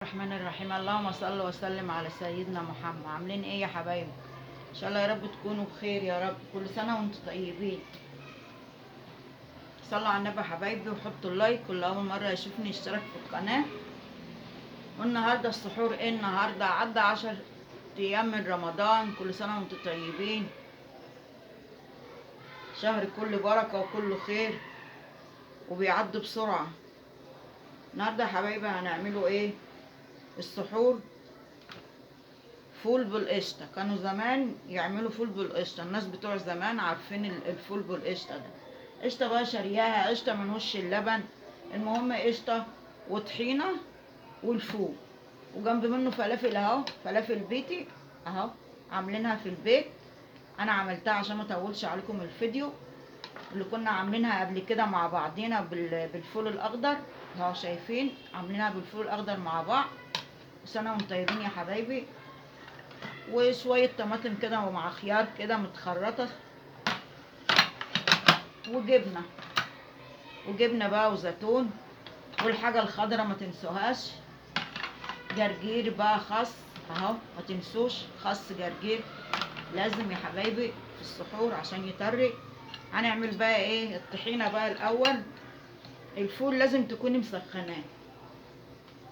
الرحمن الرحيم. اللهم صل وسلم على سيدنا محمد. عاملين ايه يا حبايبي؟ ان شاء الله يا رب تكونوا بخير يا رب. كل سنه وانتم طيبين. صلوا على النبي يا حبايبي وحطوا اللايك. كل اول مره يشوفني يشترك في القناه. والنهارده السحور ايه؟ النهارده عدى 10 ايام من رمضان. كل سنه وانتم طيبين. شهر كله بركه وكله خير وبيعدي بسرعه. النهارده يا حبايبي هنعمله ايه؟ السحور فول بالقشطه. كانوا زمان يعملوا فول بالقشطه. الناس بتوع زمان عارفين الفول بالقشطه ده. قشطه بقى شارياها، قشطه من وش اللبن. المهم قشطه وطحينه والفول، وجنب منه فلافل اهو، فلافل بيتي اهو، عاملينها في البيت. انا عملتها عشان ما اطولش عليكم الفيديو اللي كنا عاملينها قبل كده مع بعضينا بالفول الاخضر اهو. شايفين عاملينها بالفول الاخضر مع بعض. سنه وانتم طيبين يا حبايبي. وشوية طماطم كده ومع خيار كده متخرطة، وجبنة بقى وزيتون. والحاجة الخضرا ما تنسوهاش، جرجير بقى، خس اهو، ما تنسوش خس جرجير لازم يا حبايبي في السحور عشان يطري. هنعمل بقى ايه؟ الطحينة بقى الاول. الفول لازم تكوني مسخناه،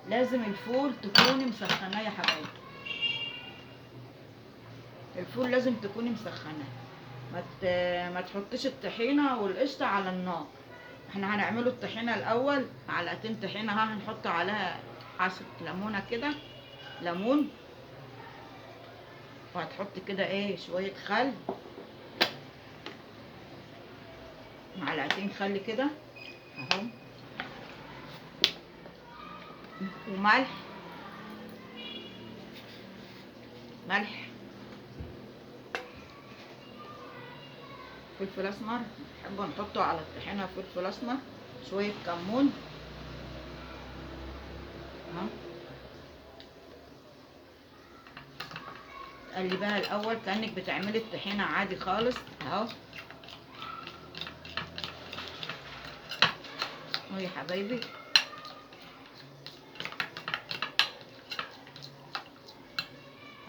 لازم الفول تكوني مسخناه يا حبايبي. الفول لازم تكوني مسخناه. ما تحطيش الطحينه والقشطه على النار. احنا هنعمله الطحينه الاول، معلقتين طحينه ها، هنحط عليها عصره ليمونه كده، ليمون. وهتحط كده ايه؟ شويه خل، معلقتين خل كده اهو، وملح، ملح، فلفل اسمر، نحب نحطه على الطحينه فلفل اسمر، شويه كمون اهو. قلبها الاول كانك بتعملي الطحينه عادي خالص اهو. اهو يا حبايبي.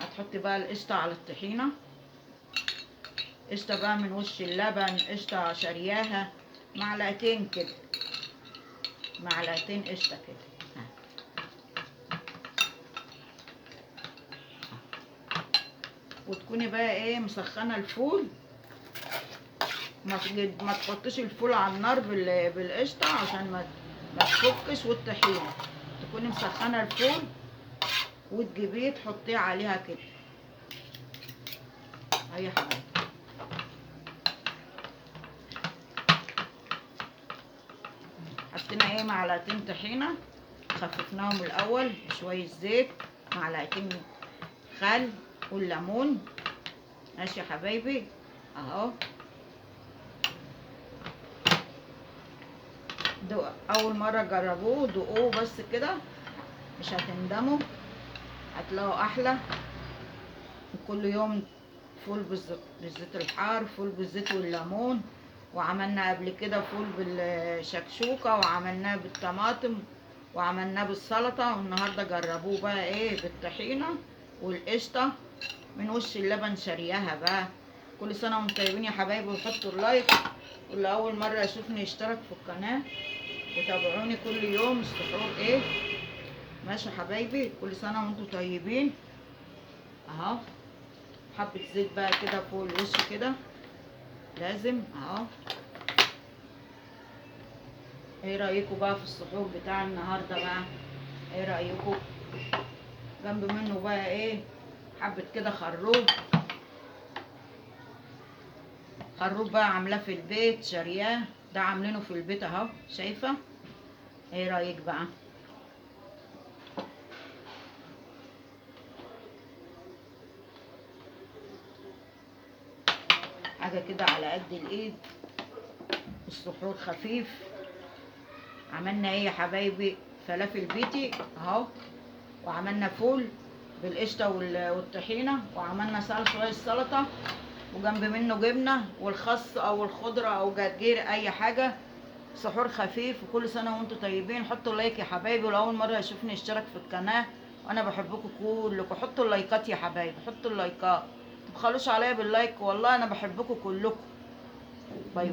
هتحطي بقى القشطه على الطحينه. قشطه بقى من وش اللبن، قشطه شرياها، معلقتين كده، معلقتين قشطه كده. وتكوني بقى ايه؟ مسخنه الفول. ما تحطيش الفول على النار بالقشطه عشان ما تفكش. والطحينه تكوني مسخنه الفول وتجيبيه تحطيه عليها كده. اهي يا حبايبي. حطينا ايه؟ معلقتين طحينه، خففناهم الاول بشويه زيت، معلقتين خل والليمون. ماشي يا حبايبي اهو. اول مره جربوه دوقوه بس كده مش هتندموا، هتلاقوا احلى. وكل يوم فول بالزيت الحار، فول بالزيت والليمون. وعملنا قبل كده فول بالشكشوكه، وعملناه بالطماطم، وعملناه بالسلطه. والنهارده جربوه بقى ايه؟ بالطحينه والقشطه من وش اللبن شارياها بقى. كل سنه وانتم طيبين يا حبايبي. وحطوا اللايك. واللي اول مره يشوفني يشترك في القناه وتابعوني كل يوم السحور ايه. ماشي يا حبايبي. كل سنه وانتم طيبين اهو. حبه زيت بقى كده فوق الوش كده لازم اهو. ايه رايكم بقى في السحور بتاع النهارده بقى؟ ايه رايكم؟ جنب منه بقى ايه؟ حبه كده خروب. خروب بقى عاملاه في البيت، شارياه ده، عاملينه في البيت اهو، شايفه؟ ايه رايك بقى؟ حاجه كده على قد الايد، السحور خفيف. عملنا ايه يا حبايبي؟ فلافل بيتي اهو، وعملنا فول بالقشطه والطحينه، وعملنا شويه سلطه، وجنب منه جبنه والخس او الخضره او جرجير اي حاجه. سحور خفيف، وكل سنة وانتم طيبين. حطوا لايك يا حبايبي، ولو أول مرة يشوفني اشترك في القناة، وأنا بحبكم كلكم. حطوا اللايكات يا حبايبي، حطوا اللايكات، متبخلوش عليا باللايك، والله أنا بحبكم كلكم. باي.